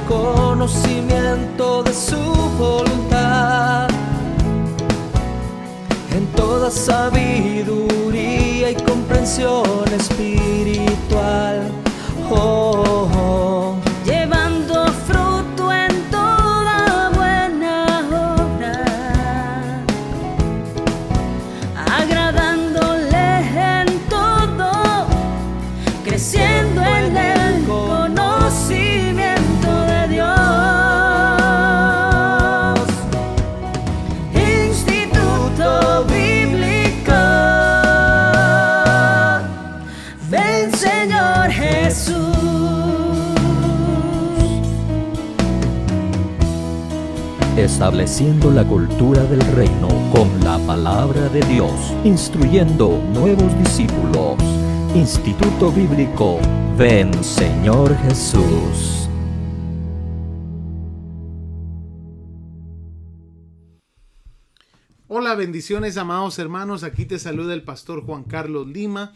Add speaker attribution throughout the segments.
Speaker 1: conocimiento de su voluntad, en toda sabiduría y comprensión espiritual. Oh, oh.
Speaker 2: Llevando fruto en toda buena obra, agradándole en todo, creciendo en el conocimiento de Dios. Instituto Bíblico, ven Señor Jesús.
Speaker 3: Estableciendo la cultura del reino con la palabra de Dios, instruyendo nuevos discípulos. Instituto Bíblico, ven Señor Jesús.
Speaker 4: Hola, bendiciones amados hermanos, aquí te saluda el pastor Juan Carlos Lima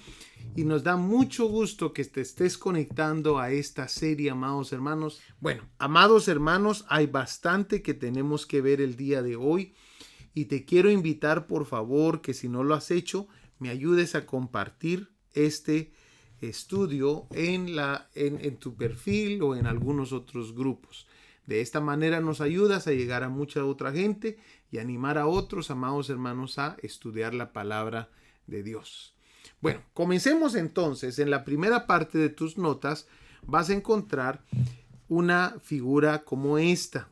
Speaker 4: y nos da mucho gusto que te estés conectando a esta serie, amados hermanos. Bueno, amados hermanos, hay bastante que tenemos que ver el día de hoy y te quiero invitar por favor que, si no lo has hecho, me ayudes a compartir este estudio en tu perfil o en algunos otros grupos. De esta manera nos ayudas a llegar a mucha otra gente y animar a otros, amados hermanos, a estudiar la palabra de Dios. Bueno, comencemos entonces. En la primera parte de tus notas vas a encontrar una figura como esta.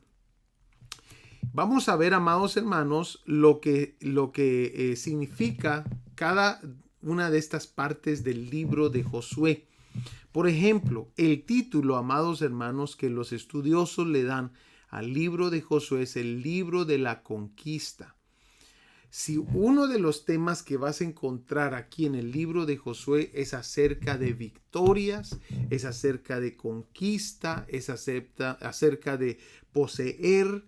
Speaker 4: Vamos a ver, amados hermanos, lo que significa cada una de estas partes del libro de Josué. Por ejemplo, el título, amados hermanos, que los estudiosos le dan al libro de Josué es el libro de la conquista. Si uno de los temas que vas a encontrar aquí en el libro de Josué es acerca de victorias, es acerca de conquista, es acerca de poseer,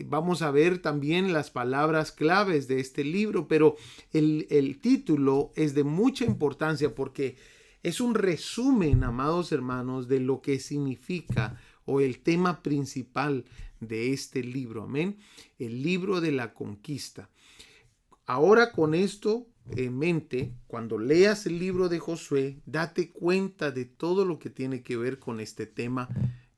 Speaker 4: vamos a ver también las palabras claves de este libro, pero el título es de mucha importancia porque es un resumen, amados hermanos, de lo que significa o el tema principal de este libro. Amén. El libro de la conquista. Ahora, con esto en mente, cuando leas el libro de Josué, date cuenta de todo lo que tiene que ver con este tema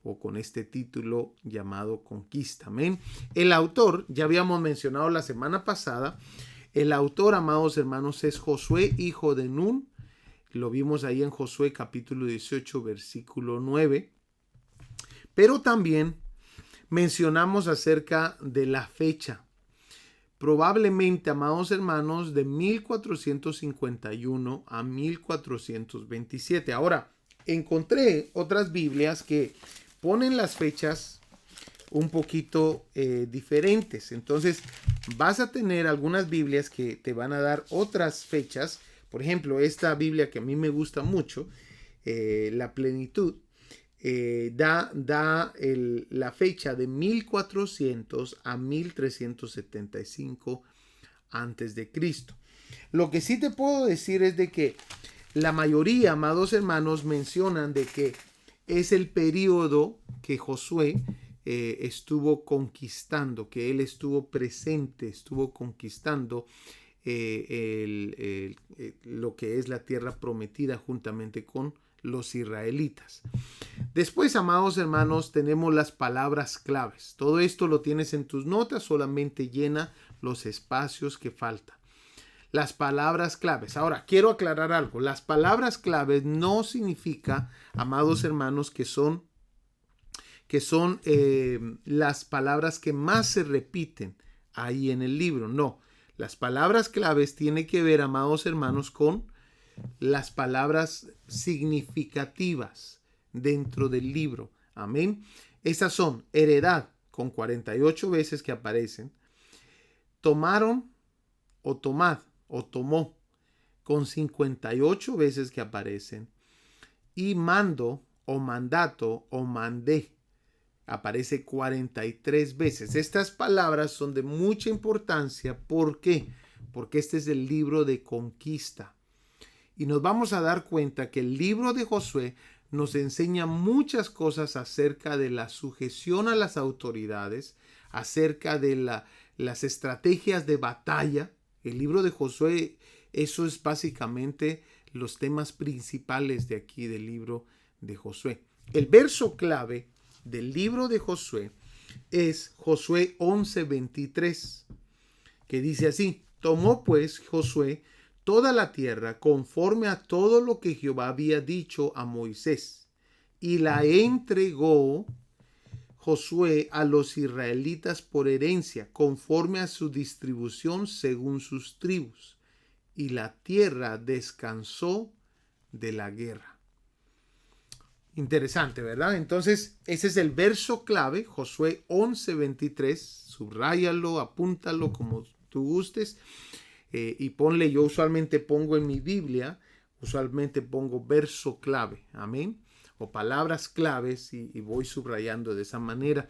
Speaker 4: o con este título llamado conquista. Amén. El autor, ya habíamos mencionado la semana pasada, el autor, amados hermanos, es Josué, hijo de Nun. Lo vimos ahí en Josué capítulo 18, versículo 9. Pero también mencionamos acerca de la fecha. Probablemente, amados hermanos, de 1451 a 1427. Ahora, encontré otras Biblias que ponen las fechas un poquito diferentes. Entonces, vas a tener algunas Biblias que te van a dar otras fechas. Por ejemplo, esta Biblia que a mí me gusta mucho, La Plenitud, da la fecha de 1400 a 1375 antes de Cristo. Lo que sí te puedo decir es de que la mayoría, amados hermanos, mencionan de que es el periodo que Josué estuvo conquistando, que él estuvo presente, estuvo conquistando lo que es la tierra prometida juntamente con los israelitas. Después, amados hermanos, tenemos las palabras claves. Todo esto lo tienes en tus notas, solamente llena los espacios que faltan. Las palabras claves. Ahora, quiero aclarar algo. Las palabras claves no significa, amados hermanos, que son las palabras que más se repiten ahí en el libro. No. Las palabras claves tienen que ver, amados hermanos, con las palabras significativas dentro del libro. Amén. Estas son heredad, con 48 veces que aparecen. Tomaron o tomad o tomó, con 58 veces que aparecen. Y mando o mandato o mandé, aparece 43 veces. Estas palabras son de mucha importancia. ¿Por qué? Porque este es el libro de conquista. Y nos vamos a dar cuenta que el libro de Josué nos enseña muchas cosas acerca de la sujeción a las autoridades, acerca de las estrategias de batalla. El libro de Josué, eso es básicamente los temas principales de aquí del libro de Josué. El verso clave del libro de Josué es Josué 11:23, que dice así: tomó pues Josué toda la tierra conforme a todo lo que Jehová había dicho a Moisés, y la entregó Josué a los israelitas por herencia, conforme a su distribución según sus tribus, y la tierra descansó de la guerra. Interesante, ¿verdad? Entonces, ese es el verso clave, Josué 11:23. Subráyalo, apúntalo como tú gustes, y ponle, yo usualmente pongo en mi Biblia, usualmente pongo verso clave, amén, o palabras claves, y voy subrayando de esa manera,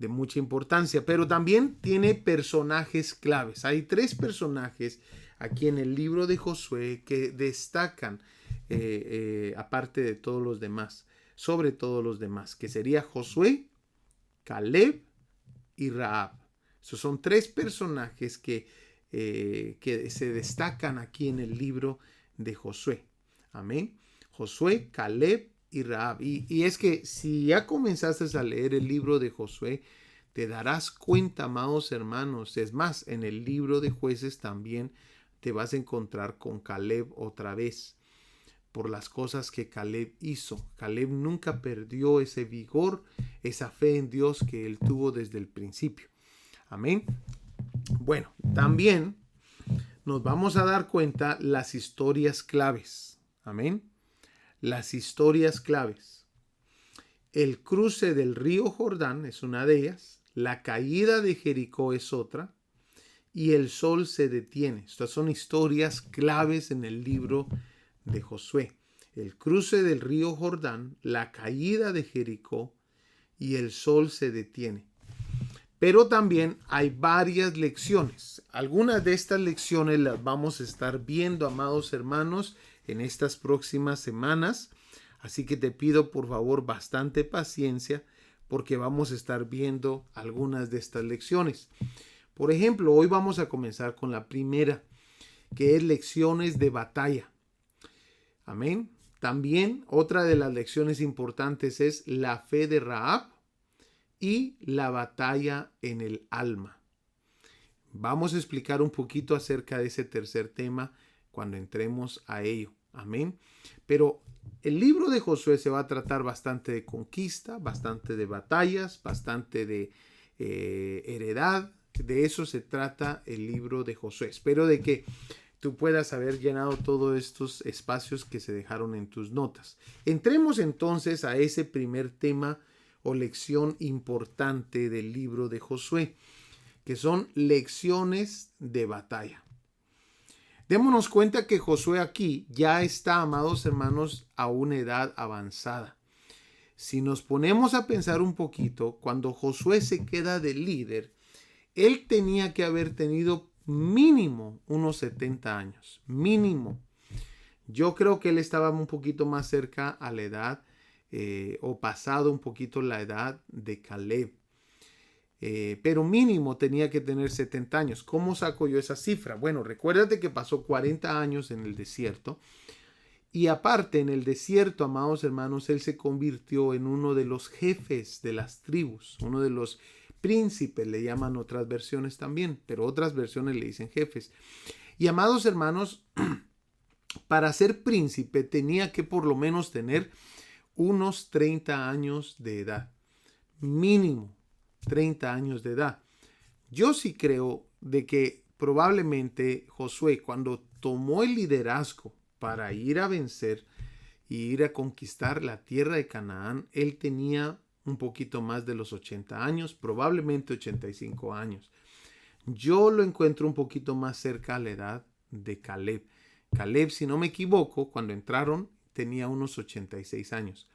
Speaker 4: de mucha importancia. Pero también tiene personajes claves. Hay 3 personajes aquí en el libro de Josué que destacan, aparte de todos los demás, sobre todos los demás, que sería Josué, Caleb y Rahab. Esos son 3 personajes que se destacan aquí en el libro de Josué. Amén. Josué, Caleb y Rahab. Y es que si ya comenzaste a leer el libro de Josué, te darás cuenta, amados hermanos. Es más, en el libro de Jueces también te vas a encontrar con Caleb otra vez, por las cosas que Caleb hizo. Caleb nunca perdió ese vigor, esa fe en Dios que él tuvo desde el principio. Amén. Bueno, también nos vamos a dar cuenta las historias claves. Amén. Las historias claves. El cruce del río Jordán es una de ellas. La caída de Jericó es otra. Y el sol se detiene. Estas son historias claves en el libro de Josué. El cruce del río Jordán, la caída de Jericó y el sol se detiene. Pero también hay varias lecciones. Algunas de estas lecciones las vamos a estar viendo, amados hermanos, en estas próximas semanas. Así que te pido por favor bastante paciencia, porque vamos a estar viendo algunas de estas lecciones. Por ejemplo, hoy vamos a comenzar con la primera, que es lecciones de batalla. Amén. También otra de las lecciones importantes es la fe de Rahab y la batalla en el alma. Vamos a explicar un poquito acerca de ese tercer tema cuando entremos a ello. Amén. Pero el libro de Josué se va a tratar bastante de conquista, bastante de batallas, bastante de heredad. De eso se trata el libro de Josué. Espero de que tú puedas haber llenado todos estos espacios que se dejaron en tus notas. Entremos entonces a ese primer tema o lección importante del libro de Josué, que son lecciones de batalla. Démonos cuenta que Josué aquí ya está, amados hermanos, a una edad avanzada. Si nos ponemos a pensar un poquito, cuando Josué se queda de líder, él tenía que haber tenido mínimo unos 70 años, mínimo. Yo creo que él estaba un poquito más cerca a la edad o pasado un poquito la edad de Caleb. Pero mínimo tenía que tener 70 años. ¿Cómo saco yo esa cifra? Bueno, recuérdate que pasó 40 años en el desierto. Y aparte, en el desierto, amados hermanos, él se convirtió en uno de los jefes de las tribus, uno de los príncipes, le llaman otras versiones también, pero otras versiones le dicen jefes. Y amados hermanos, para ser príncipe tenía que por lo menos tener unos 30 años de edad, mínimo 30 años de edad. Yo sí creo de que probablemente Josué, cuando tomó el liderazgo para ir a vencer y ir a conquistar la tierra de Canaán, él tenía un poquito más de los 80 años, probablemente 85 años. Yo lo encuentro un poquito más cerca a la edad de Caleb. Caleb, si no me equivoco, cuando entraron tenía unos 86 años.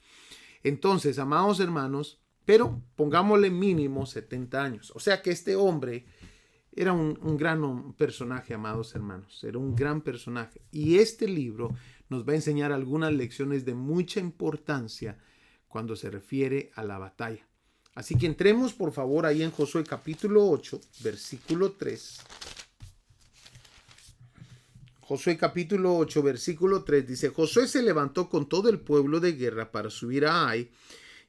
Speaker 4: Entonces, amados hermanos, pero pongámosle mínimo 70 años. O sea que este hombre Era un gran personaje, amados hermanos. Era un gran personaje. Y este libro nos va a enseñar algunas lecciones de mucha importancia cuando se refiere a la batalla. Así que entremos por favor ahí en Josué capítulo 8, versículo 3. Josué capítulo 8, versículo 3 dice: Josué se levantó con todo el pueblo de guerra para subir a Ai,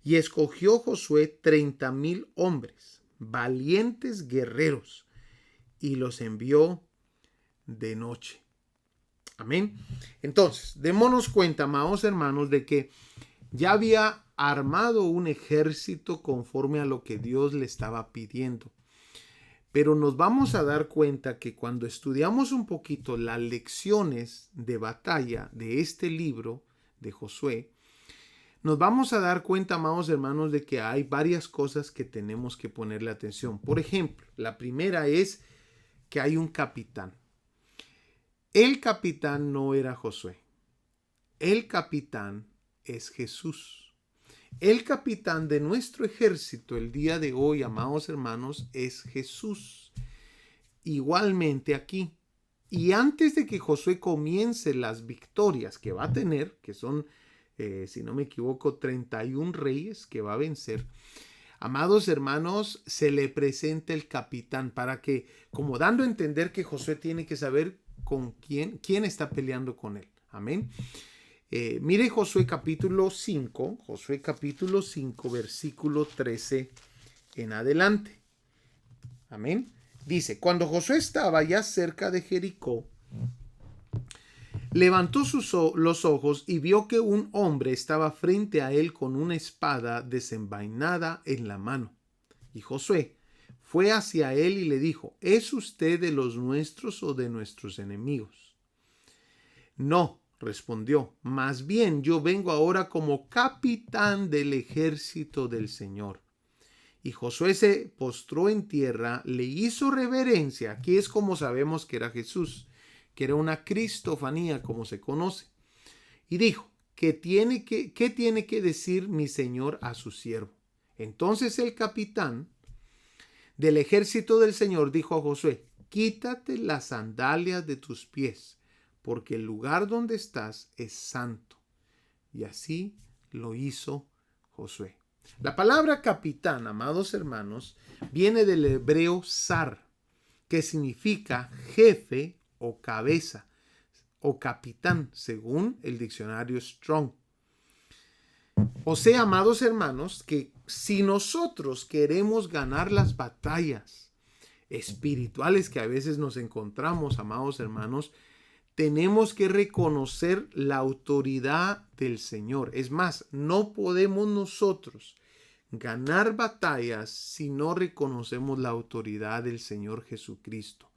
Speaker 4: y escogió Josué 30,000 hombres, valientes guerreros, y los envió de noche. Amén. Entonces, démonos cuenta, amados hermanos, de que ya había armado un ejército conforme a lo que Dios le estaba pidiendo. Pero nos vamos a dar cuenta que cuando estudiamos un poquito las lecciones de batalla de este libro de Josué, nos vamos a dar cuenta, amados hermanos, de que hay varias cosas que tenemos que ponerle atención. Por ejemplo, la primera es que hay un capitán. El capitán no era Josué. El capitán es Jesús. El capitán de nuestro ejército el día de hoy, amados hermanos, es Jesús. Igualmente aquí. Y antes de que Josué comience las victorias que va a tener, que son, si no me equivoco, 31 reyes que va a vencer, amados hermanos, se le presenta el capitán para que, como dando a entender que Josué tiene que saber con quién está peleando con él. Amén. Mire Josué capítulo 5, versículo 13 en adelante. Amén. Dice: cuando Josué estaba ya cerca de Jericó, levantó los ojos y vio que un hombre estaba frente a él con una espada desenvainada en la mano. Y Josué fue hacia él y le dijo: ¿es usted de los nuestros o de nuestros enemigos? No, respondió, más bien yo vengo ahora como capitán del ejército del Señor. Y Josué se postró en tierra, le hizo reverencia. Aquí es como sabemos que era Jesús, que era una cristofanía como se conoce. Y dijo: ¿qué tiene que decir mi señor a su siervo? Entonces el capitán del ejército del Señor dijo a Josué: quítate las sandalias de tus pies, porque el lugar donde estás es santo. Y así lo hizo Josué. La palabra capitán, amados hermanos, viene del hebreo zar, que significa jefe o cabeza o capitán, según el diccionario Strong. O sea, amados hermanos, que si nosotros queremos ganar las batallas espirituales que a veces nos encontramos, amados hermanos, tenemos que reconocer la autoridad del Señor. Es más, no podemos nosotros ganar batallas si no reconocemos la autoridad del Señor Jesucristo.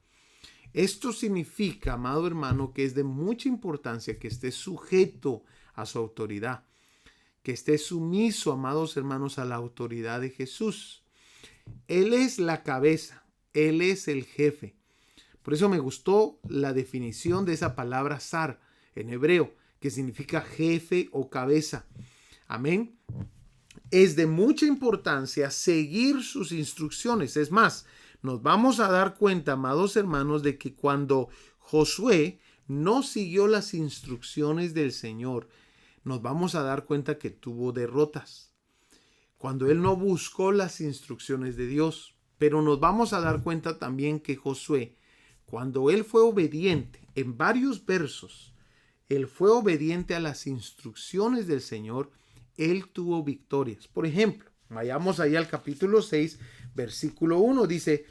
Speaker 4: Esto significa, amado hermano, que es de mucha importancia que esté sujeto a su autoridad, que esté sumiso, amados hermanos, a la autoridad de Jesús. Él es la cabeza, Él es el jefe. Por eso me gustó la definición de esa palabra zar en hebreo, que significa jefe o cabeza. Amén. Es de mucha importancia seguir sus instrucciones. Es más, nos vamos a dar cuenta, amados hermanos, de que cuando Josué no siguió las instrucciones del Señor, nos vamos a dar cuenta que tuvo derrotas. Cuando él no buscó las instrucciones de Dios. Pero nos vamos a dar cuenta también que Josué, cuando él fue obediente, en varios versos, él fue obediente a las instrucciones del Señor, él tuvo victorias. Por ejemplo, vayamos ahí al capítulo 6, versículo 1, dice: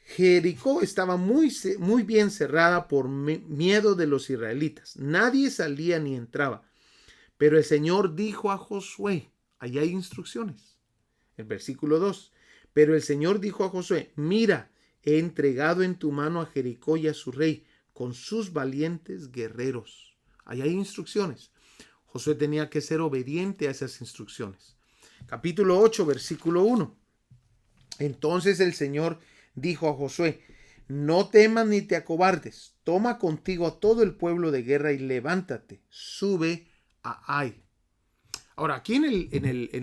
Speaker 4: Jericó estaba muy bien cerrada por miedo de los israelitas. Nadie salía ni entraba. Pero el Señor dijo a Josué, ahí hay instrucciones. El versículo 2, pero el Señor dijo a Josué: mira, he entregado en tu mano a Jericó y a su rey con sus valientes guerreros. Ahí hay instrucciones. Josué tenía que ser obediente a esas instrucciones. Capítulo 8, versículo 1. Entonces el Señor dijo a Josué: no temas ni te acobardes. Toma contigo a todo el pueblo de guerra y levántate. Sube a Ai. Ahora, aquí en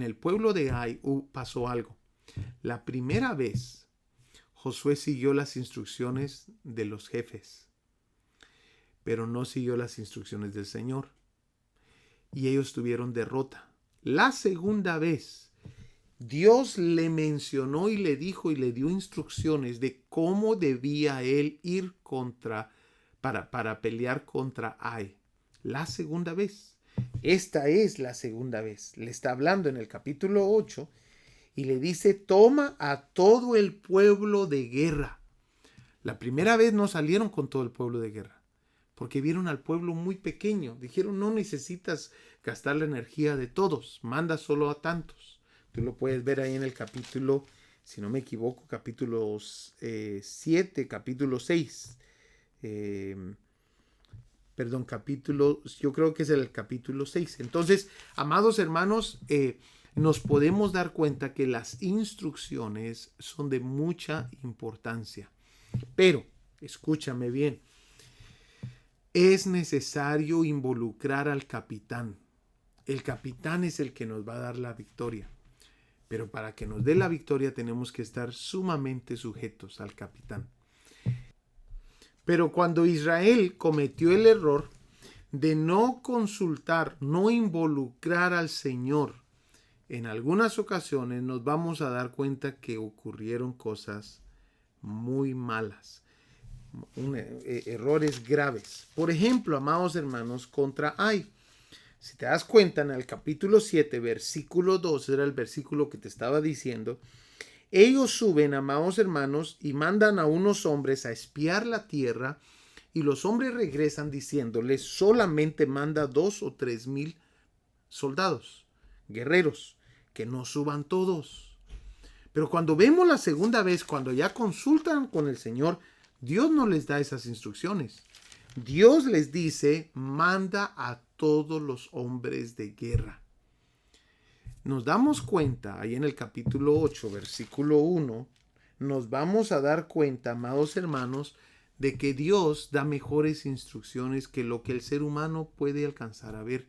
Speaker 4: el pueblo de Ai pasó algo. La primera vez Josué siguió las instrucciones de los jefes, pero no siguió las instrucciones del Señor. Y ellos tuvieron derrota. La segunda vez, Dios le mencionó y le dijo y le dio instrucciones de cómo debía él ir para pelear contra Ai. La segunda vez. Esta es la segunda vez. Le está hablando en el capítulo 8 y le dice, toma a todo el pueblo de guerra. La primera vez no salieron con todo el pueblo de guerra, porque vieron al pueblo muy pequeño. Dijeron, no necesitas gastar la energía de todos, manda solo a tantos. Tú lo puedes ver ahí en el capítulo, si no me equivoco, capítulo 7, capítulo 6. Yo creo que es el capítulo 6. Entonces, amados hermanos, nos podemos dar cuenta que las instrucciones son de mucha importancia. Pero, escúchame bien, es necesario involucrar al capitán. El capitán es el que nos va a dar la victoria. Pero para que nos dé la victoria tenemos que estar sumamente sujetos al capitán. Pero cuando Israel cometió el error de no consultar, no involucrar al Señor, en algunas ocasiones nos vamos a dar cuenta que ocurrieron cosas muy malas, errores graves. Por ejemplo, amados hermanos, contra Ai. Si te das cuenta, en el capítulo 7, versículo 2, era el versículo que te estaba diciendo, ellos suben, amados hermanos, y mandan a unos hombres a espiar la tierra, y los hombres regresan diciéndoles, solamente manda 2 o 3 mil soldados, guerreros, que no suban todos. Pero cuando vemos la segunda vez, cuando ya consultan con el Señor, Dios no les da esas instrucciones. Dios les dice, manda a todos los hombres de guerra. Nos damos cuenta, ahí en el capítulo 8, versículo 1, nos vamos a dar cuenta, amados hermanos, de que Dios da mejores instrucciones que lo que el ser humano puede alcanzar a ver.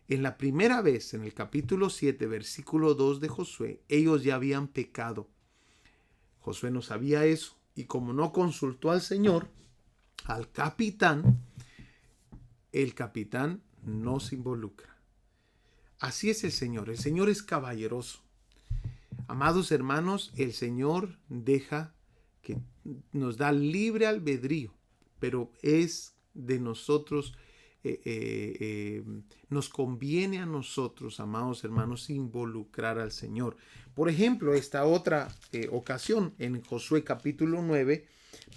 Speaker 4: En la primera vez, en el capítulo 7, versículo 2 de Josué, ellos ya habían pecado. Josué no sabía eso, y como no consultó al Señor, al capitán, el capitán no se involucra. Así es el Señor es caballeroso. Amados hermanos, el Señor deja que nos da libre albedrío, pero es de nosotros, nos conviene a nosotros, amados hermanos, involucrar al Señor. Por ejemplo, esta otra ocasión en Josué capítulo 9,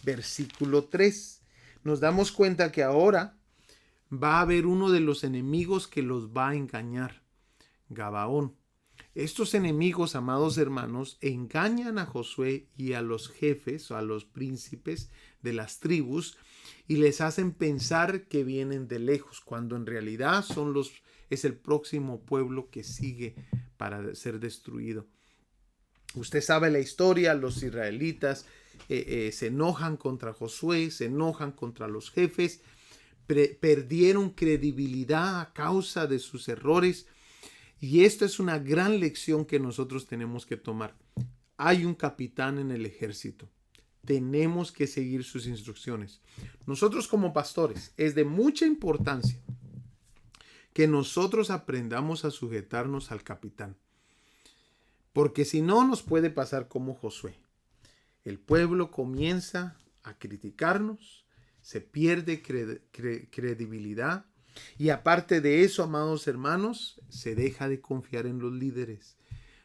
Speaker 4: versículo 3, nos damos cuenta que ahora va a haber uno de los enemigos que los va a engañar, Gabaón. Estos enemigos, amados hermanos, engañan a Josué y a los jefes o a los príncipes de las tribus y les hacen pensar que vienen de lejos, cuando en realidad es el próximo pueblo que sigue para ser destruido. Usted sabe la historia, los israelitas se enojan contra Josué, se enojan contra los jefes, perdieron credibilidad a causa de sus errores. Y esta es una gran lección que nosotros tenemos que tomar. Hay un capitán en el ejército. Tenemos que seguir sus instrucciones. Nosotros como pastores es de mucha importancia que nosotros aprendamos a sujetarnos al capitán. Porque si no nos puede pasar como Josué. El pueblo comienza a criticarnos, se pierde credibilidad. Y aparte de eso, amados hermanos, se deja de confiar en los líderes.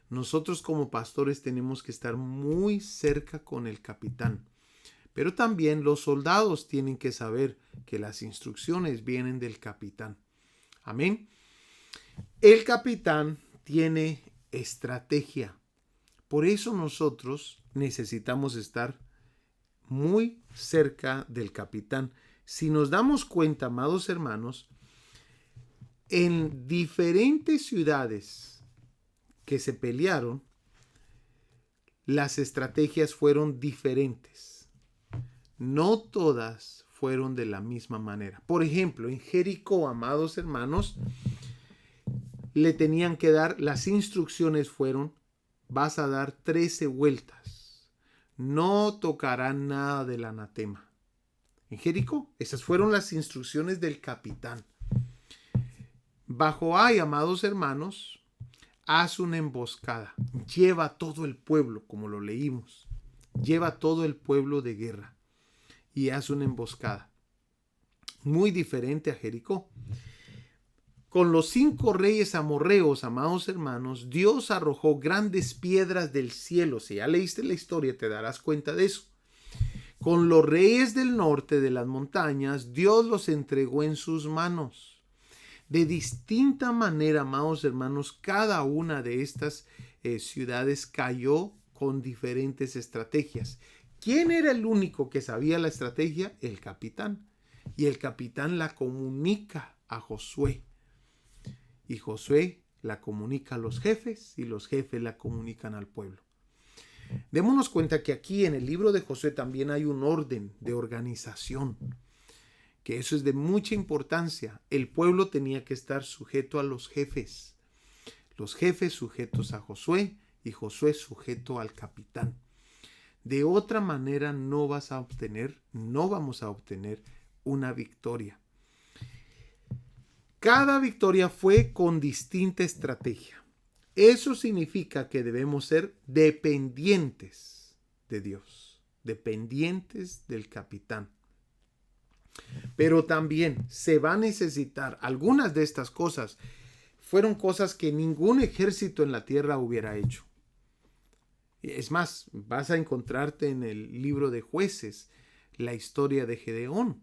Speaker 4: Nosotros como pastores tenemos que estar muy cerca con el capitán. Pero también los soldados tienen que saber que las instrucciones vienen del capitán. Amén. El capitán tiene estrategia. Por eso nosotros necesitamos estar muy cerca del capitán. Si nos damos cuenta, amados hermanos, en diferentes ciudades que se pelearon, las estrategias fueron diferentes. No todas fueron de la misma manera. Por ejemplo, en Jericó, amados hermanos, le tenían que dar, las instrucciones fueron, vas a dar 13 vueltas. no tocarán nada del anatema. En Jericó, esas fueron las instrucciones del capitán. Bajo Ai, amados hermanos, haz una emboscada. Lleva a todo el pueblo, como lo leímos. Lleva a todo el pueblo de guerra y haz una emboscada. Muy diferente a Jericó. Con los 5 reyes amorreos, amados hermanos, Dios arrojó grandes piedras del cielo. Si ya leíste la historia, te darás cuenta de eso. Con los reyes del norte de las montañas, Dios los entregó en sus manos. De distinta manera, amados hermanos, cada una de estas ciudades cayó con diferentes estrategias. ¿Quién era el único que sabía la estrategia? El capitán. Y el capitán la comunica a Josué. Y Josué la comunica a los jefes y los jefes la comunican al pueblo. Démonos cuenta que aquí en el libro de Josué también hay un orden de organización, que eso es de mucha importancia. El pueblo tenía que estar sujeto a los jefes sujetos a Josué y Josué sujeto al capitán. De otra manera no vamos a obtener una victoria. Cada victoria fue con distinta estrategia. Eso significa que debemos ser dependientes de Dios, dependientes del capitán. Pero también se va a necesitar, algunas de estas cosas fueron cosas que ningún ejército en la tierra hubiera hecho. Es más, vas a encontrarte en el libro de Jueces la historia de Gedeón.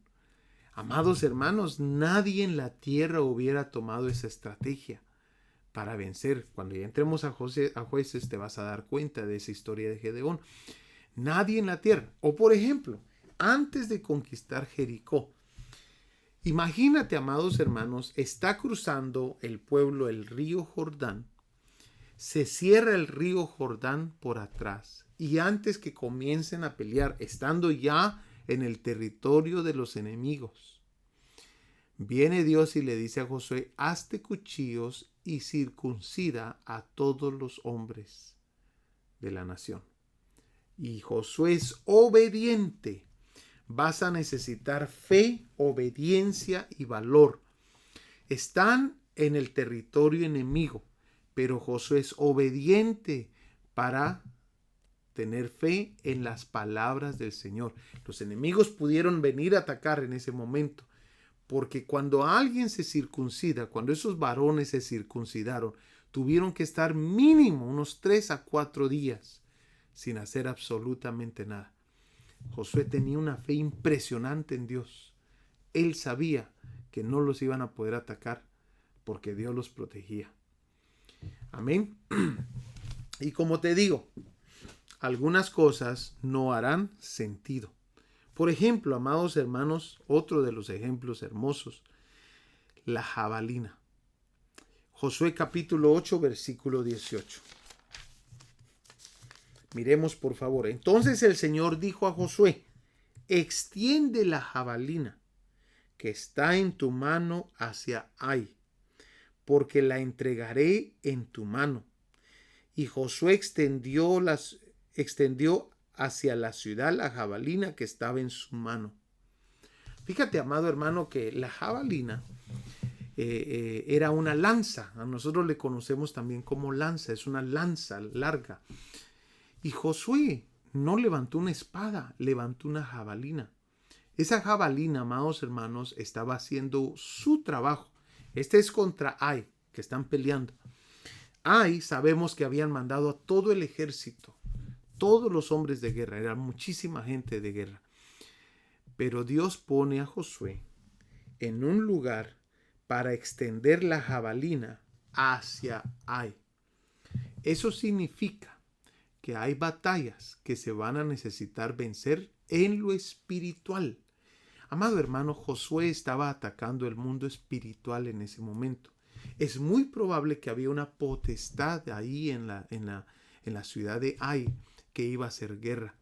Speaker 4: Amados hermanos, nadie en la tierra hubiera tomado esa estrategia para vencer. Cuando ya entremos a Jueces te vas a dar cuenta de esa historia de Gedeón. Nadie en la tierra. O por ejemplo, antes de conquistar Jericó, imagínate, amados hermanos, está cruzando el pueblo el río Jordán. Se cierra el río Jordán por atrás. Y antes que comiencen a pelear, estando ya en el territorio de los enemigos, viene Dios y le dice a Josué: hazte cuchillos y circuncida a todos los hombres de la nación. Y Josué es obediente. Vas a necesitar fe, obediencia y valor. Están en el territorio enemigo, pero Josué es obediente para tener fe en las palabras del Señor. Los enemigos pudieron venir a atacar en ese momento, porque cuando alguien se circuncida, cuando esos varones se circuncidaron, tuvieron que estar mínimo unos 3 a 4 días sin hacer absolutamente nada. Josué tenía una fe impresionante en Dios. Él sabía que no los iban a poder atacar porque Dios los protegía. Amén. Y como te digo, algunas cosas no harán sentido. Por ejemplo, amados hermanos, otro de los ejemplos hermosos, la jabalina. Josué capítulo 8, versículo 18. Miremos por favor. Entonces el Señor dijo a Josué: extiende la jabalina que está en tu mano hacia Ai, porque la entregaré en tu mano. Y Josué extendió hacia la ciudad la jabalina que estaba en su mano. Fíjate, amado hermano, que la jabalina era una lanza. A nosotros le conocemos también como lanza. Es una lanza larga. Y Josué no levantó una espada, levantó una jabalina. Esa jabalina, amados hermanos, estaba haciendo su trabajo. Este es contra Ai, que están peleando. Ai, sabemos que habían mandado a todo el ejército, todos los hombres de guerra, era muchísima gente de guerra. Pero Dios pone a Josué en un lugar para extender la jabalina hacia Ai. Eso significa que hay batallas que se van a necesitar vencer en lo espiritual. Amado hermano, Josué estaba atacando el mundo espiritual en ese momento. Es muy probable que había una potestad ahí en la ciudad de Ai que iba a hacer guerra.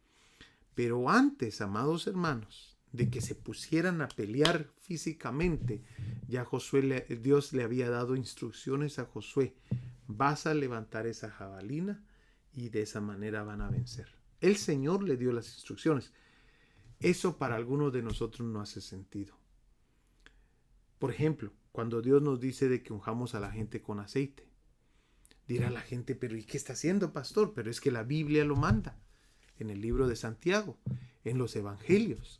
Speaker 4: Pero antes, amados hermanos, de que se pusieran a pelear físicamente, ya Dios le había dado instrucciones a Josué: vas a levantar esa jabalina y de esa manera van a vencer. El Señor le dio las instrucciones. Eso para algunos de nosotros no hace sentido. Por ejemplo, cuando Dios nos dice de que unjamos a la gente con aceite, dirá la gente, pero ¿y qué está haciendo, pastor? Pero es que la Biblia lo manda, en el libro de Santiago, en los evangelios.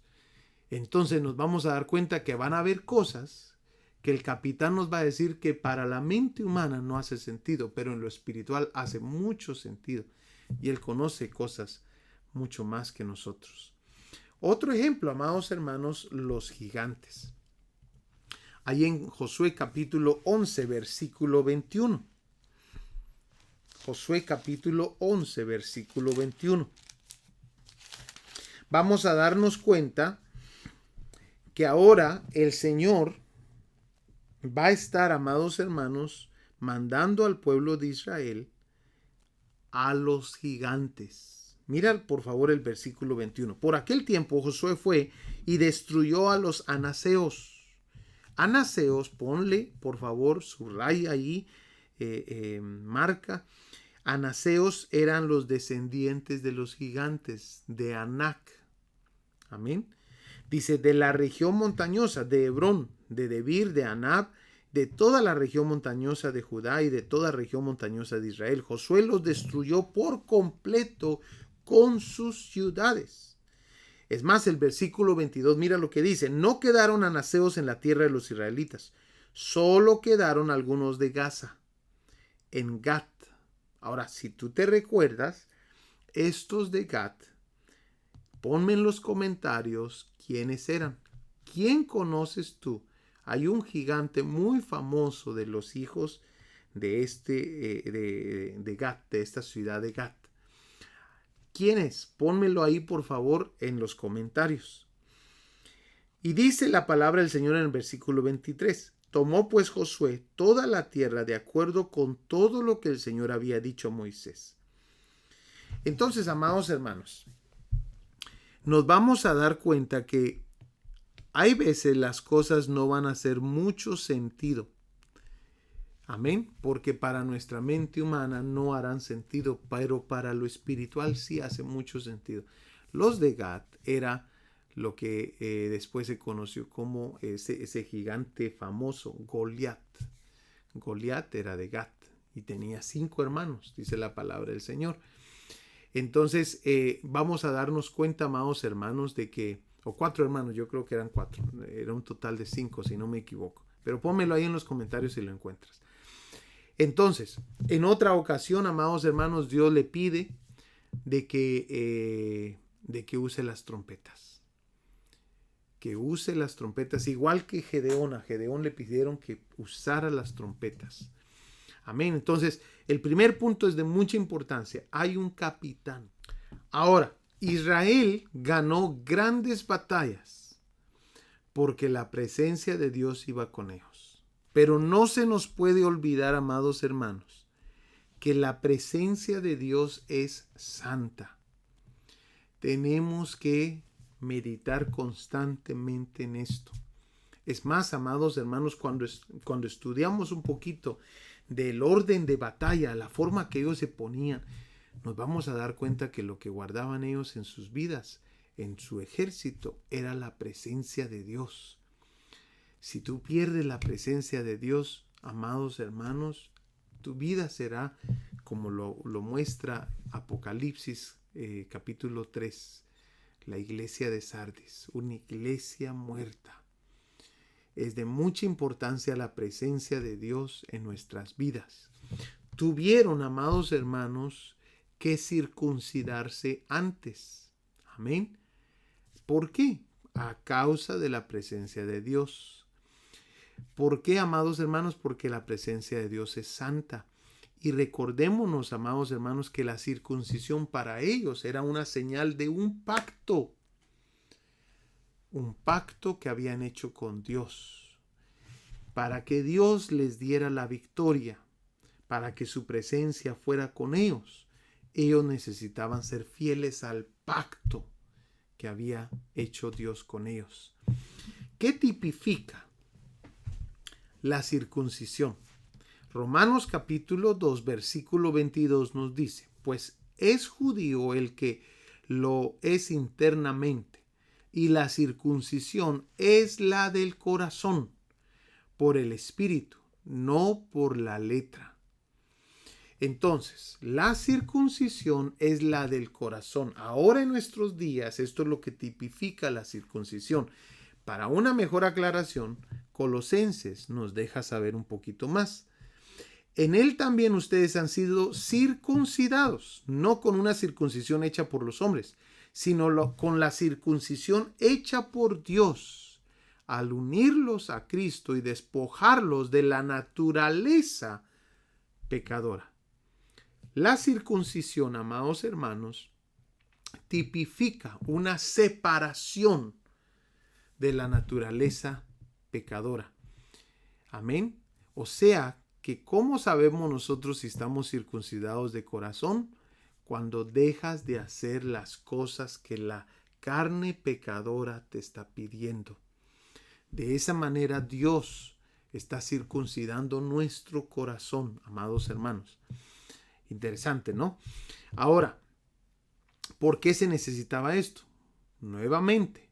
Speaker 4: Entonces nos vamos a dar cuenta que van a haber cosas que el capitán nos va a decir que para la mente humana no hace sentido, pero en lo espiritual hace mucho sentido. Y Él conoce cosas mucho más que nosotros. Otro ejemplo, amados hermanos, los gigantes. Ahí en Josué capítulo 11, versículo 21. Josué capítulo 11, versículo 21. Vamos a darnos cuenta que ahora el Señor va a estar, amados hermanos, mandando al pueblo de Israel a los gigantes. Mira por favor el versículo 21. Por aquel tiempo Josué fue y destruyó a los anaseos. Anaseos, ponle por favor, subraya ahí, marca. Anaseos eran los descendientes de los gigantes de Anac. Amén. Dice, de la región montañosa de Hebrón, de Debir, de Anab, de toda la región montañosa de Judá y de toda región montañosa de Israel. Josué los destruyó por completo con sus ciudades. Es más, el versículo 22, mira lo que dice, no quedaron anaseos en la tierra de los israelitas, solo quedaron algunos de Gaza, en Gat. Ahora, si tú te recuerdas, estos de Gat, ponme en los comentarios quiénes eran. ¿Quién conoces tú? Hay un gigante muy famoso de los hijos de de Gat, de esta ciudad de Gat. ¿Quién es? Pónmelo ahí por favor en los comentarios. Y dice la palabra del Señor en el versículo 23. Tomó pues Josué toda la tierra de acuerdo con todo lo que el Señor había dicho a Moisés. Entonces, amados hermanos, nos vamos a dar cuenta que hay veces las cosas no van a hacer mucho sentido. Amén, porque para nuestra mente humana no harán sentido, pero para lo espiritual sí hace mucho sentido. Los de Gat era lo que después se conoció como ese gigante famoso, Goliat. Goliat era de Gat y tenía 5 hermanos, dice la palabra del Señor. Entonces vamos a darnos cuenta, amados hermanos, de que, o 4 hermanos, yo creo que eran 4, era un total de 5 si no me equivoco, pero pónmelo ahí en los comentarios si lo encuentras. Entonces, en otra ocasión, amados hermanos, Dios le pide de que use las trompetas. Que use las trompetas, igual que Gedeón. A Gedeón le pidieron que usara las trompetas. Amén. Entonces, el primer punto es de mucha importancia. Hay un capitán. Ahora, Israel ganó grandes batallas porque la presencia de Dios iba con ellos. Pero no se nos puede olvidar, amados hermanos, que la presencia de Dios es santa. Tenemos que meditar constantemente en esto. Es más, amados hermanos, cuando estudiamos un poquito del orden de batalla, la forma que ellos se ponían, nos vamos a dar cuenta que lo que guardaban ellos en sus vidas, en su ejército, era la presencia de Dios. Si tú pierdes la presencia de Dios, amados hermanos, tu vida será como lo muestra Apocalipsis capítulo 3, la iglesia de Sardis, una iglesia muerta. Es de mucha importancia la presencia de Dios en nuestras vidas. Tuvieron, amados hermanos, que circuncidarse antes. Amén. ¿Por qué? A causa de la presencia de Dios. ¿Por qué, amados hermanos? Porque la presencia de Dios es santa. Y recordémonos, amados hermanos, que la circuncisión para ellos era una señal de un pacto. Un pacto que habían hecho con Dios. Para que Dios les diera la victoria. Para que su presencia fuera con ellos. Ellos necesitaban ser fieles al pacto que había hecho Dios con ellos. ¿Qué tipifica la circuncisión? Romanos capítulo 2 versículo 22 nos dice, pues es judío el que lo es internamente, y la circuncisión es la del corazón, por el espíritu, no por la letra. Entonces, la circuncisión es la del corazón. Ahora en nuestros días, esto es lo que tipifica la circuncisión. Para una mejor aclaración, Colosenses nos deja saber un poquito más. En él también ustedes han sido circuncidados, no con una circuncisión hecha por los hombres, sino con la circuncisión hecha por Dios, al unirlos a Cristo y despojarlos de la naturaleza pecadora. La circuncisión, amados hermanos, tipifica una separación de la naturaleza pecadora. Amén. O sea, que ¿cómo sabemos nosotros si estamos circuncidados de corazón? Cuando dejas de hacer las cosas que la carne pecadora te está pidiendo. De esa manera Dios está circuncidando nuestro corazón, amados hermanos. Interesante, ¿no? Ahora, ¿por qué se necesitaba esto? Nuevamente,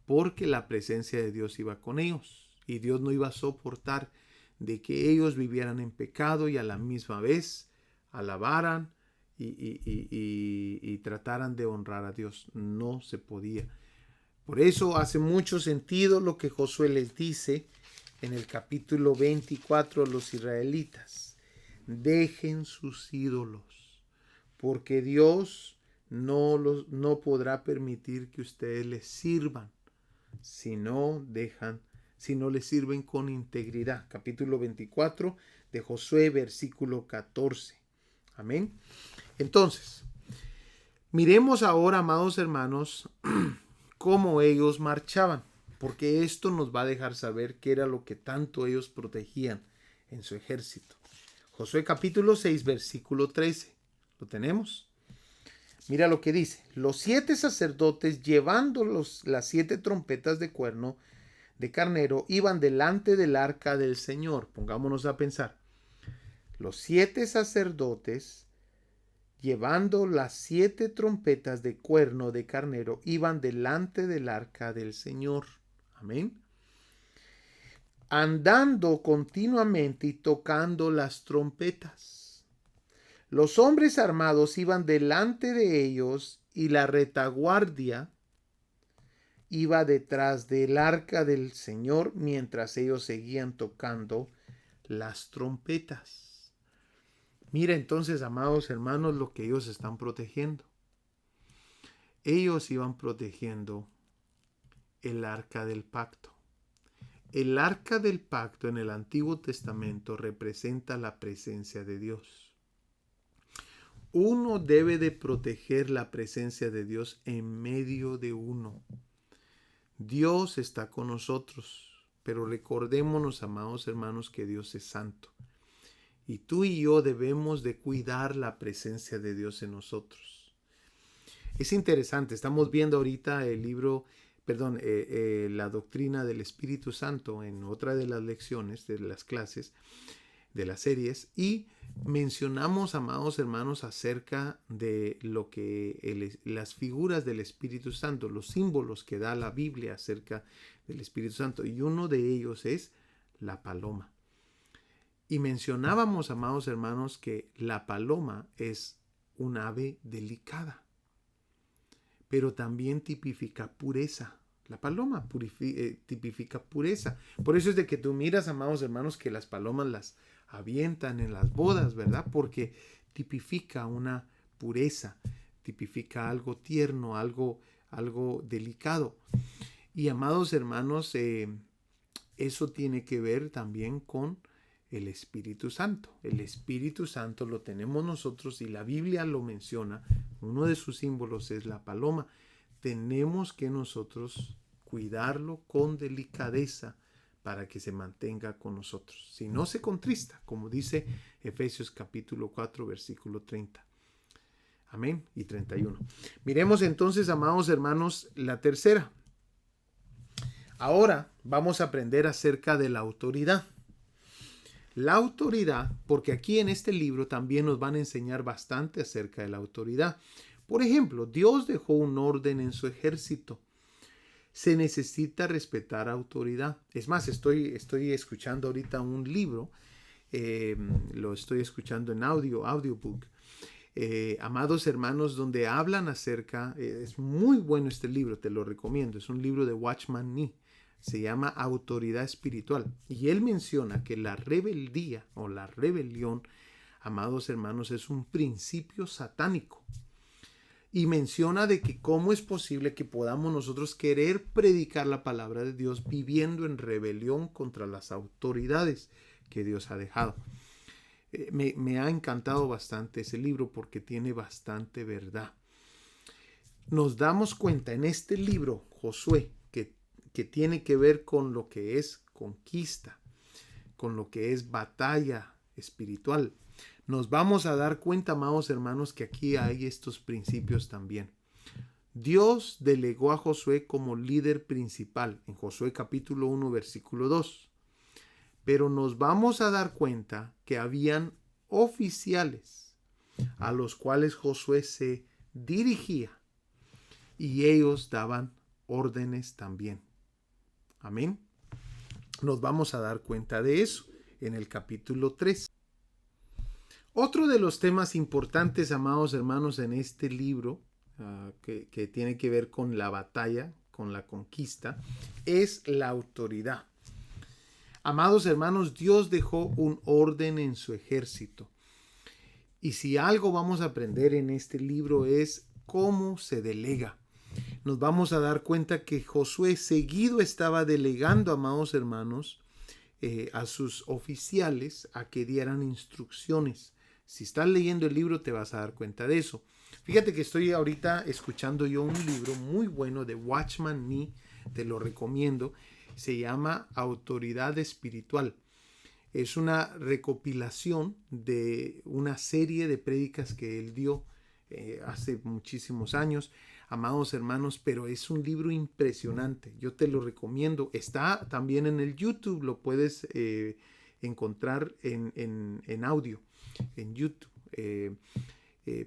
Speaker 4: porque la presencia de Dios iba con ellos y Dios no iba a soportar de que ellos vivieran en pecado y a la misma vez alabaran y trataran de honrar a Dios. No se podía. Por eso hace mucho sentido lo que Josué les dice en el capítulo 24 a los israelitas. Dejen sus ídolos, porque Dios no podrá permitir que ustedes les sirvan si no les sirven con integridad. Capítulo 24 de Josué, versículo 14. Amén. Entonces, miremos ahora, amados hermanos, cómo ellos marchaban, porque esto nos va a dejar saber qué era lo que tanto ellos protegían en su ejército. Josué capítulo 6, versículo 13. ¿Lo tenemos? Mira lo que dice. Los 7 sacerdotes, llevando las 7 trompetas de cuerno de carnero, iban delante del arca del Señor. Pongámonos a pensar. Los 7 sacerdotes, llevando las 7 trompetas de cuerno de carnero, iban delante del arca del Señor. Amén. Andando continuamente y tocando las trompetas. Los hombres armados iban delante de ellos y la retaguardia iba detrás del arca del Señor mientras ellos seguían tocando las trompetas. Mira entonces, amados hermanos, lo que ellos están protegiendo. Ellos iban protegiendo el arca del pacto. El arca del pacto en el Antiguo Testamento representa la presencia de Dios. Uno debe de proteger la presencia de Dios en medio de uno. Dios está con nosotros, pero recordémonos, amados hermanos, que Dios es santo. Y tú y yo debemos de cuidar la presencia de Dios en nosotros. Es interesante, estamos viendo ahorita el libro, la doctrina del Espíritu Santo en otra de las lecciones, de las clases, de las series, y mencionamos, amados hermanos, acerca de lo que las figuras del Espíritu Santo, los símbolos que da la Biblia acerca del Espíritu Santo, y uno de ellos es la paloma. Y mencionábamos, amados hermanos, que la paloma es un ave delicada, pero también tipifica pureza. La paloma tipifica pureza. Por eso es de que tú miras, amados hermanos, que las palomas las avientan en las bodas, ¿verdad? Porque tipifica una pureza, tipifica algo tierno, algo delicado. Y, amados hermanos, eso tiene que ver también con el Espíritu Santo. El Espíritu Santo lo tenemos nosotros y la Biblia lo menciona. Uno de sus símbolos es la paloma. Tenemos que nosotros cuidarlo con delicadeza para que se mantenga con nosotros. Si no se contrista, como dice Efesios capítulo 4, versículo 30. Amén. Y 31. Miremos entonces, amados hermanos, la tercera. Ahora vamos a aprender acerca de la autoridad. La autoridad, porque aquí en este libro también nos van a enseñar bastante acerca de la autoridad. Por ejemplo, Dios dejó un orden en su ejército. Se necesita respetar autoridad. Es más, estoy escuchando ahorita un libro, lo estoy escuchando en audiobook. Amados hermanos, donde hablan acerca, es muy bueno este libro, te lo recomiendo, es un libro de Watchman Nee, se llama Autoridad Espiritual, y él menciona que la rebeldía o la rebelión, amados hermanos, es un principio satánico, y menciona de que cómo es posible que podamos nosotros querer predicar la palabra de Dios viviendo en rebelión contra las autoridades que Dios ha dejado. Me ha encantado bastante ese libro porque tiene bastante verdad. Nos damos cuenta en este libro, Josué, que tiene que ver con lo que es conquista, con lo que es batalla espiritual. Nos vamos a dar cuenta, amados hermanos, que aquí hay estos principios también. Dios delegó a Josué como líder principal en Josué capítulo 1, versículo 2. Pero nos vamos a dar cuenta que habían oficiales a los cuales Josué se dirigía y ellos daban órdenes también. Amén. Nos vamos a dar cuenta de eso en el capítulo 3. Otro de los temas importantes, amados hermanos, en este libro que tiene que ver con la batalla, con la conquista, es la autoridad. Amados hermanos, Dios dejó un orden en su ejército. Y si algo vamos a aprender en este libro es cómo se delega. Nos vamos a dar cuenta que Josué seguido estaba delegando, amados hermanos, a sus oficiales a que dieran instrucciones. Si estás leyendo el libro te vas a dar cuenta de eso. Fíjate que estoy ahorita escuchando yo un libro muy bueno de Watchman Nee, te lo recomiendo. Se llama Autoridad Espiritual. Es una recopilación de una serie de prédicas que él dio hace muchísimos años, amados hermanos, pero es un libro impresionante. Yo te lo recomiendo. Está también en el YouTube, lo puedes encontrar en audio, en YouTube.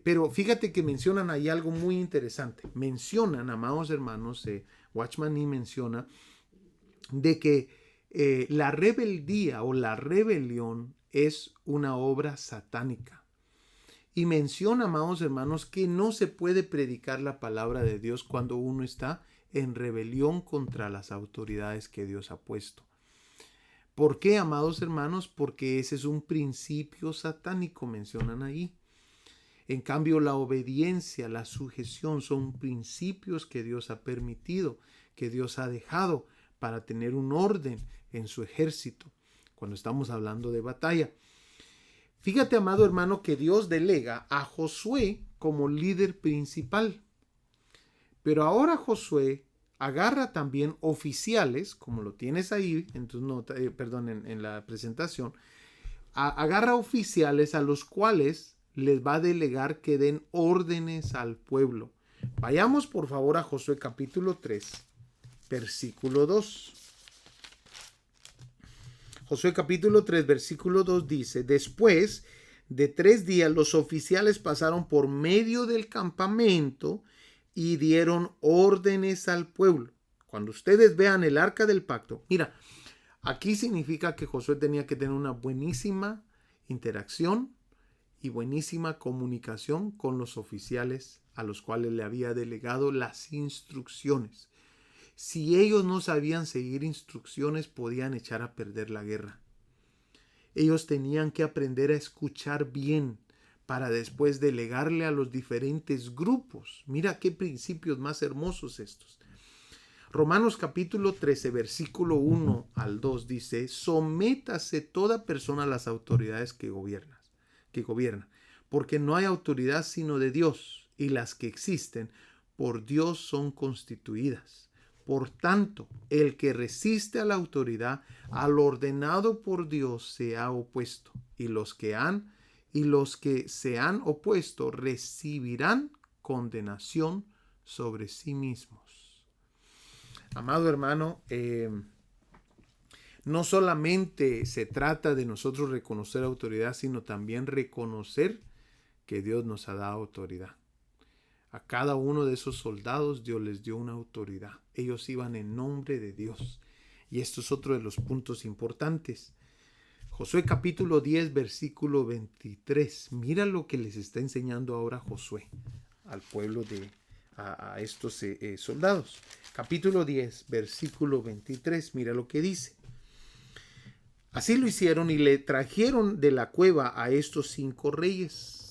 Speaker 4: Pero fíjate que mencionan ahí algo muy interesante. Mencionan, amados hermanos, Watchman Nee menciona de que la rebeldía o la rebelión es una obra satánica. Y menciona, amados hermanos, que no se puede predicar la palabra de Dios cuando uno está en rebelión contra las autoridades que Dios ha puesto. ¿Por qué, amados hermanos? Porque ese es un principio satánico, mencionan ahí. En cambio, la obediencia, la sujeción son principios que Dios ha permitido, que Dios ha dejado para tener un orden en su ejército, cuando estamos hablando de batalla. Fíjate, amado hermano, que Dios delega a Josué como líder principal. Pero ahora Josué agarra también oficiales, como lo tienes ahí en tus notas, en la presentación, agarra oficiales a los cuales les va a delegar que den órdenes al pueblo. Vayamos por favor a Josué capítulo 3. Versículo 2. Josué capítulo 3, versículo 2 dice: después de 3 días los oficiales pasaron por medio del campamento y dieron órdenes al pueblo. Cuando ustedes vean el arca del pacto, mira, aquí significa que Josué tenía que tener una buenísima interacción y buenísima comunicación con los oficiales a los cuales le había delegado las instrucciones. Si ellos no sabían seguir instrucciones, podían echar a perder la guerra. Ellos tenían que aprender a escuchar bien para después delegarle a los diferentes grupos. Mira qué principios más hermosos estos. Romanos capítulo 13, versículo 1 al 2 dice: sométase toda persona a las autoridades que gobiernan, porque no hay autoridad sino de Dios, y las que existen por Dios son constituidas. Por tanto, el que resiste a la autoridad, al ordenado por Dios, se ha opuesto, y los que se han opuesto recibirán condenación sobre sí mismos. Amado hermano, no solamente se trata de nosotros reconocer autoridad, sino también reconocer que Dios nos ha dado autoridad. A cada uno de esos soldados Dios les dio una autoridad. Ellos iban en nombre de Dios. Y esto es otro de los puntos importantes. Josué capítulo 10, versículo 23. Mira lo que les está enseñando ahora Josué al pueblo a estos soldados. Capítulo 10, versículo 23. Mira lo que dice. Así lo hicieron y le trajeron de la cueva a estos 5 reyes.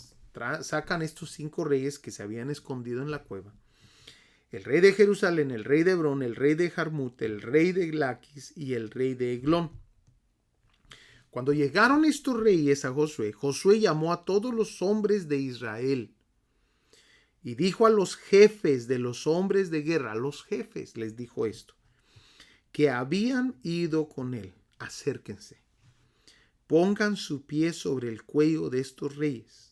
Speaker 4: Sacan estos 5 reyes que se habían escondido en la cueva. El rey de Jerusalén, el rey de Hebrón, el rey de Jarmut, el rey de Laquis y el rey de Eglón. Cuando llegaron estos reyes a Josué, Josué llamó a todos los hombres de Israel y dijo a los jefes de los hombres de guerra, a los jefes les dijo esto, que habían ido con él: acérquense, pongan su pie sobre el cuello de estos reyes.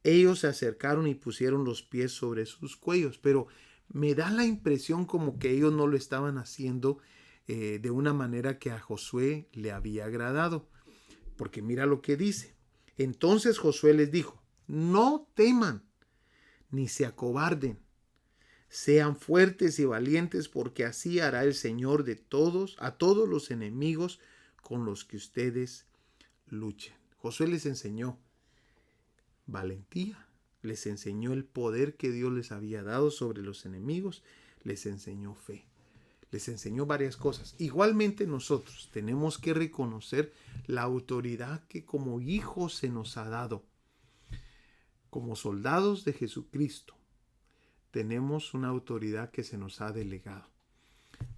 Speaker 4: Ellos se acercaron y pusieron los pies sobre sus cuellos, pero me da la impresión como que ellos no lo estaban haciendo de una manera que a Josué le había agradado. Porque mira lo que dice. Entonces Josué les dijo: no teman, ni se acobarden. Sean fuertes y valientes, porque así hará el Señor a todos los enemigos con los que ustedes luchen. Josué les enseñó valentía, les enseñó el poder que Dios les había dado sobre los enemigos, les enseñó fe, les enseñó varias cosas. Igualmente nosotros tenemos que reconocer la autoridad que como hijos se nos ha dado. Como soldados de Jesucristo tenemos una autoridad que se nos ha delegado.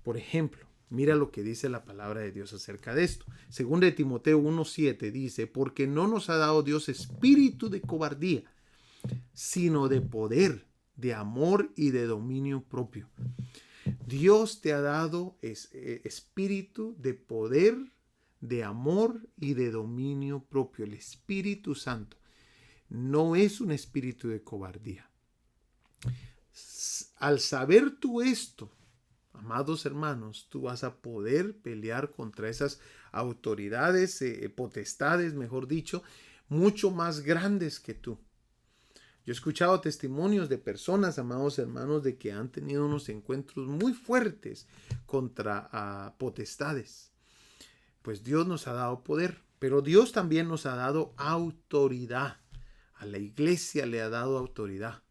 Speaker 4: Por ejemplo, mira lo que dice la palabra de Dios acerca de esto. Según de Timoteo 1:7 dice: porque no nos ha dado Dios espíritu de cobardía, sino de poder, de amor y de dominio propio. Dios te ha dado espíritu de poder, de amor y de dominio propio. El Espíritu Santo no es un espíritu de cobardía. Al saber tú esto, amados hermanos, tú vas a poder pelear contra esas autoridades, potestades, mejor dicho, mucho más grandes que tú. Yo he escuchado testimonios de personas, amados hermanos, de que han tenido unos encuentros muy fuertes contra potestades. Pues Dios nos ha dado poder, pero Dios también nos ha dado autoridad. A la iglesia le ha dado autoridad.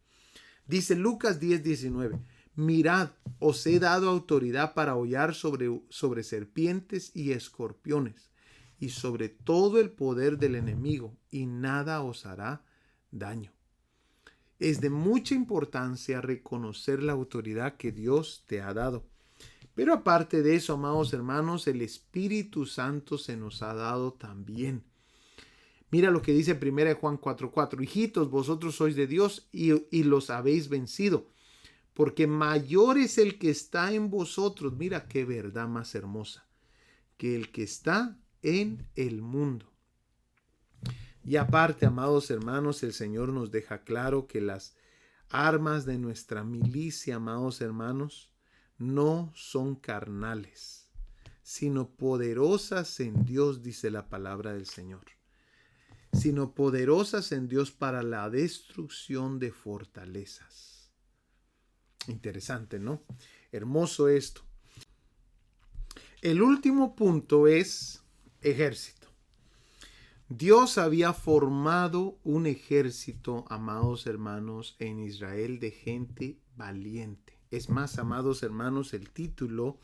Speaker 4: Dice Lucas 10:19: mirad, os he dado autoridad para hollar sobre serpientes y escorpiones, y sobre todo el poder del enemigo, y nada os hará daño. Es de mucha importancia reconocer la autoridad que Dios te ha dado. Pero aparte de eso, amados hermanos, el Espíritu Santo se nos ha dado también. Mira lo que dice 1 Juan 4:4. Hijitos, vosotros sois de Dios y los habéis vencido, porque mayor es el que está en vosotros. Mira qué verdad más hermosa, que el que está en el mundo. Y aparte, amados hermanos, el Señor nos deja claro que las armas de nuestra milicia, amados hermanos, no son carnales, sino poderosas en Dios, dice la palabra del Señor. Sino poderosas en Dios para la destrucción de fortalezas. Interesante, ¿no? Hermoso esto. El último punto es ejército. Dios había formado un ejército, amados hermanos, en Israel de gente valiente. Es más, amados hermanos, el título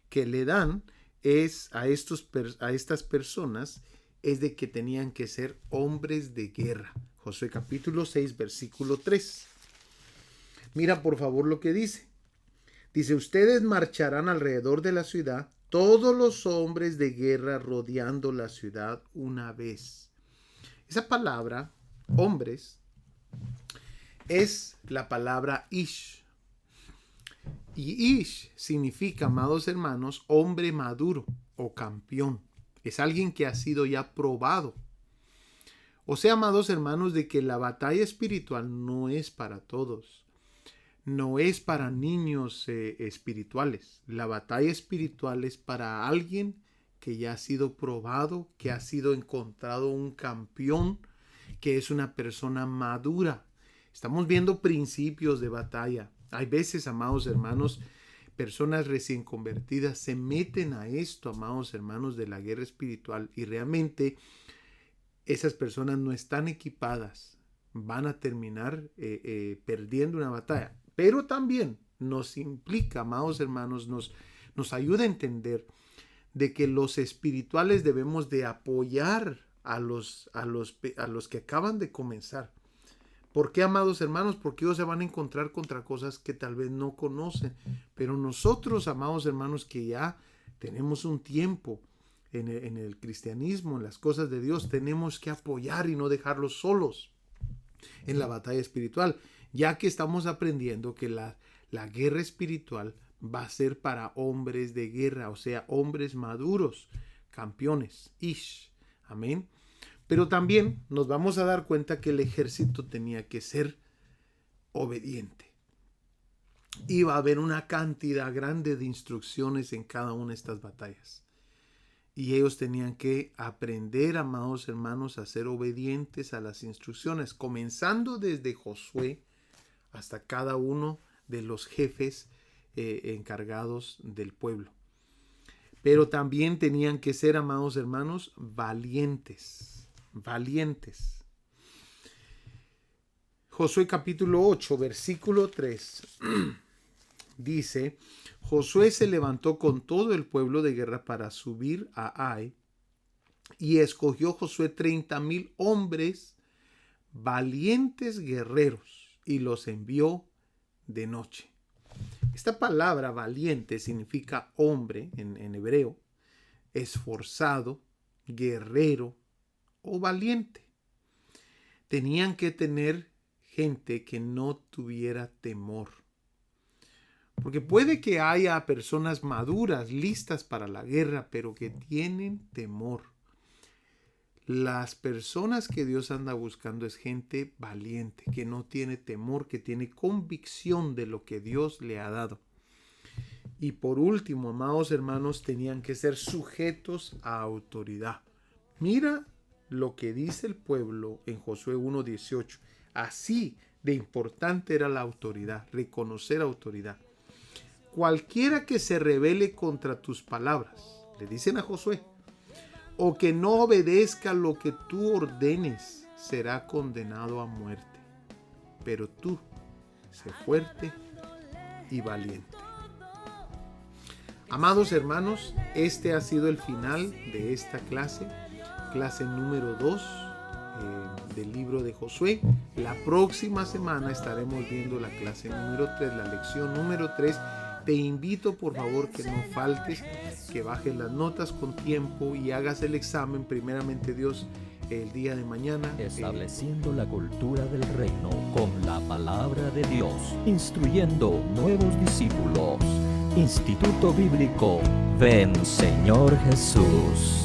Speaker 4: que le dan es a estas personas es de que tenían que ser hombres de guerra. Josué capítulo 6, versículo 3. Mira por favor lo que dice. Dice: ustedes marcharán alrededor de la ciudad, todos los hombres de guerra rodeando la ciudad una vez. Esa palabra, hombres, es la palabra ish. Y ish significa, amados hermanos, hombre maduro o campeón. Es alguien que ha sido ya probado. O sea, amados hermanos, de que la batalla espiritual no es para todos. No es para niños espirituales. La batalla espiritual es para alguien que ya ha sido probado, que ha sido encontrado un campeón, que es una persona madura, Estamos viendo principios de batalla. Hay veces, amados hermanos, personas recién convertidas se meten a esto, amados hermanos, de la guerra espiritual, y realmente esas personas no están equipadas. Van a terminar perdiendo una batalla. Pero también nos implica, amados hermanos, nos ayuda a entender de que los espirituales debemos de apoyar a los que acaban de comenzar. ¿Por qué, amados hermanos? Porque ellos se van a encontrar contra cosas que tal vez no conocen. Pero nosotros, amados hermanos, que ya tenemos un tiempo en el cristianismo, en las cosas de Dios, tenemos que apoyar y no dejarlos solos en la batalla espiritual, ya que estamos aprendiendo que la guerra espiritual va a ser para hombres de guerra, o sea, hombres maduros, campeones. Amén. Pero también nos vamos a dar cuenta que el ejército tenía que ser obediente. Iba a haber una cantidad grande de instrucciones en cada una de estas batallas. Y ellos tenían que aprender, amados hermanos, a ser obedientes a las instrucciones, comenzando desde Josué hasta cada uno de los jefes encargados del pueblo. Pero también tenían que ser, amados hermanos, valientes. Josué capítulo 8, versículo 3 dice: Josué se levantó con todo el pueblo de guerra para subir a Ai, y escogió Josué 30,000 hombres valientes guerreros, y los envió de noche. Esta palabra valiente significa hombre en hebreo, esforzado, guerrero o valiente. Tenían que tener gente que no tuviera temor. Porque puede que haya personas maduras, listas para la guerra, pero que tienen temor. Las personas que Dios anda buscando es gente valiente, que no tiene temor, que tiene convicción de lo que Dios le ha dado. Y por último, amados hermanos, tenían que ser sujetos a autoridad. Mira lo que dice el pueblo en Josué 1:18. Así de importante era la autoridad, reconocer autoridad. Cualquiera que se rebele contra tus palabras, le dicen a Josué, o que no obedezca lo que tú ordenes, será condenado a muerte. Pero tú, sé fuerte y valiente. Amados hermanos, este ha sido el final de esta clase número 2 del libro de Josué. La próxima semana estaremos viendo la clase número 3, la lección número 3. Te invito, por favor, que no faltes, que bajes las notas con tiempo y hagas el examen, primeramente Dios, el día de mañana.
Speaker 3: Estableciendo la cultura del reino con la palabra de Dios, instruyendo nuevos discípulos. Instituto Bíblico Ven Señor Jesús.